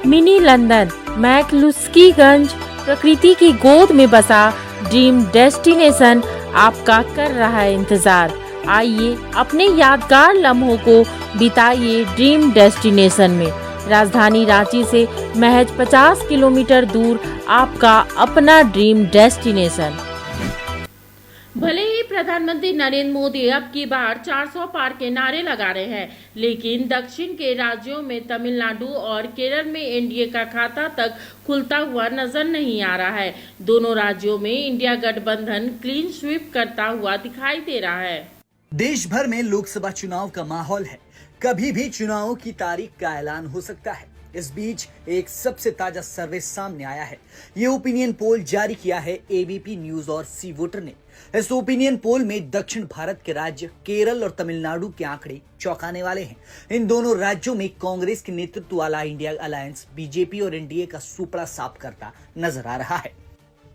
Mini London McCluskieganj प्रकृति की गोद में बसा ड्रीम डेस्टिनेशन आपका कर रहा है इंतजार। आइए अपने यादगार लम्हों को बिताइए ड्रीम डेस्टिनेशन में। राजधानी रांची से महज 50 किलोमीटर दूर आपका अपना ड्रीम डेस्टिनेशन। भले ही प्रधानमंत्री नरेंद्र मोदी अब की बार 400 पार के नारे लगा रहे हैं, लेकिन दक्षिण के राज्यों में तमिलनाडु और केरल में एनडीए का खाता तक खुलता हुआ नजर नहीं आ रहा है। दोनों राज्यों में इंडिया गठबंधन क्लीन स्वीप करता हुआ दिखाई दे रहा है। देश भर में लोकसभा चुनाव का माहौल है, कभी भी चुनावों की तारीख का ऐलान हो सकता है। इस बीच एक सबसे ताजा सर्वे सामने आया है। ये ओपिनियन पोल जारी किया है एबीपी न्यूज और सी वोटर ने। इस ओपिनियन पोल में दक्षिण भारत के राज्य केरल और तमिलनाडु के आंकड़े चौंकाने वाले हैं। इन दोनों राज्यों में कांग्रेस के नेतृत्व वाला इंडिया अलायंस बीजेपी और एनडीए का सुपड़ा साफ करता नजर आ रहा है।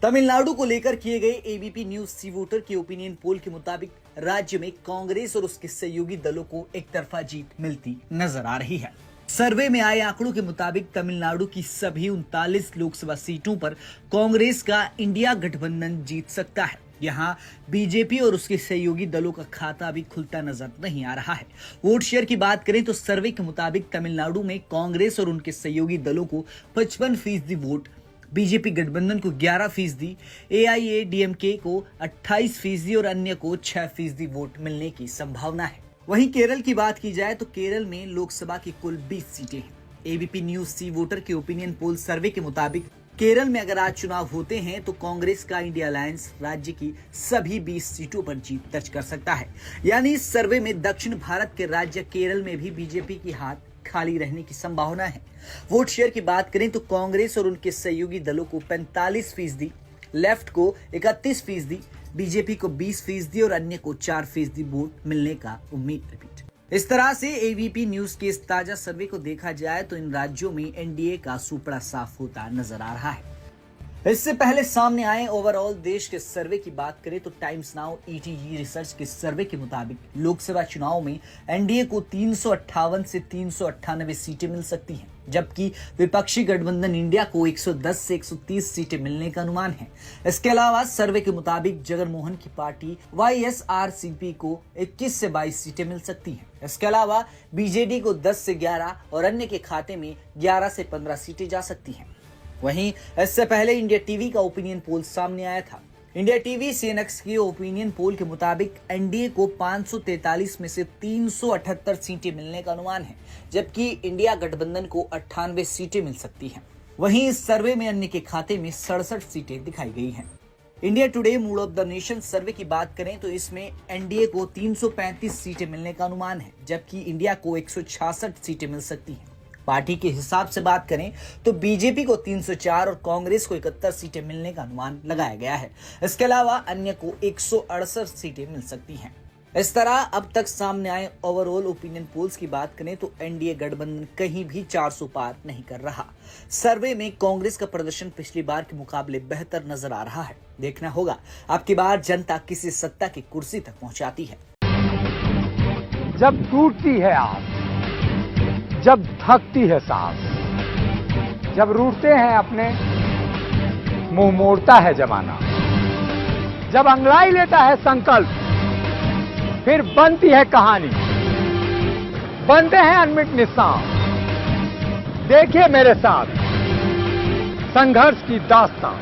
तमिलनाडु को लेकर किए गए एबीपी न्यूज सी वोटर के ओपिनियन पोल के मुताबिक राज्य में कांग्रेस और उसके सहयोगी दलों को एक तरफा जीत मिलती नजर आ रही है। सर्वे में आए आंकड़ों के मुताबिक तमिलनाडु की सभी 39 लोकसभा सीटों पर कांग्रेस का इंडिया गठबंधन जीत सकता है। यहाँ बीजेपी और उसके सहयोगी दलों का खाता अभी खुलता नजर नहीं आ रहा है। वोट शेयर की बात करें तो सर्वे के मुताबिक तमिलनाडु में कांग्रेस और उनके सहयोगी दलों को 55% वोट, बीजेपी गठबंधन को 11%, एआईएडीएमके को 28% और अन्य को 6% वोट मिलने की संभावना है। वहीं केरल की बात की जाए तो केरल में लोकसभा की कुल 20 सीटें हैं। एबीपी न्यूज सी वोटर के ओपिनियन पोल सर्वे के मुताबिक केरल में अगर आज चुनाव होते हैं तो कांग्रेस का इंडिया अलायंस राज्य की सभी 20 सीटों पर जीत दर्ज कर सकता है। यानी इस सर्वे में दक्षिण भारत के राज्य केरल में भी बीजेपी की हाथ खाली रहने की संभावना है। वोट शेयर की बात करें तो कांग्रेस और उनके सहयोगी दलों को 45%, लेफ्ट को 31%, बीजेपी को 20% और अन्य को 4% वोट मिलने का उम्मीद। इस तरह से एबीपी न्यूज के इस ताजा सर्वे को देखा जाए तो इन राज्यों में एनडीए का सुपड़ा साफ होता नजर आ रहा है। इससे पहले सामने आए ओवरऑल देश के सर्वे की बात करें तो टाइम्स नाउ ईटीजी रिसर्च के सर्वे के मुताबिक लोकसभा चुनाव में एनडीए को 358 से 398 सीटें मिल सकती हैं, जबकि विपक्षी गठबंधन इंडिया को 110 से 130 सीटें मिलने का अनुमान है। इसके अलावा सर्वे के मुताबिक जगनमोहन की पार्टी वाईएसआरसीपी को 21 से 22 सीटें मिल सकती हैं। इसके अलावा बीजेडी को 10 से 11 और अन्य के खाते में 11 से 15 सीटें जा सकती हैं। वहीं इससे पहले इंडिया टीवी का ओपिनियन पोल सामने आया था। इंडिया टीवी सीएनएक्स के ओपिनियन पोल के मुताबिक एनडीए को 543 में से 378 सीटें मिलने का अनुमान है, जबकि इंडिया गठबंधन को 98 सीटें मिल सकती हैं। वहीं इस सर्वे में अन्य के खाते में 67 सीटें दिखाई गई हैं। India today mood off the nation सर्वे की बात करें तो इसमें एनडीए को 335 सीटें मिलने का अनुमान है, जबकि इंडिया को 166 सीटें मिल सकती हैं। पार्टी के हिसाब से बात करें तो बीजेपी को 304 और कांग्रेस को 71 सीटें मिलने का अनुमान लगाया गया है। इसके अलावा अन्य को 168 सीटें मिल सकती हैं। इस तरह अब तक सामने आए ओवरऑल ओपिनियन पोल्स की बात करें तो एनडीए गठबंधन कहीं भी 400 पार नहीं कर रहा। सर्वे में कांग्रेस का प्रदर्शन पिछली बार के मुकाबले बेहतर नजर आ रहा है। देखना होगा अब की बार जनता किसी सत्ता की कुर्सी तक पहुंचाती है। जब टूटती है आस, जब थकती है सांस, जब रूठते हैं अपने, मुंह मोड़ता है जमाना, जब अंगड़ाई लेता है संकल्प, फिर बनती है कहानी, बनते हैं अनमिट निशान। देखिए मेरे साथ संघर्ष की दास्तां।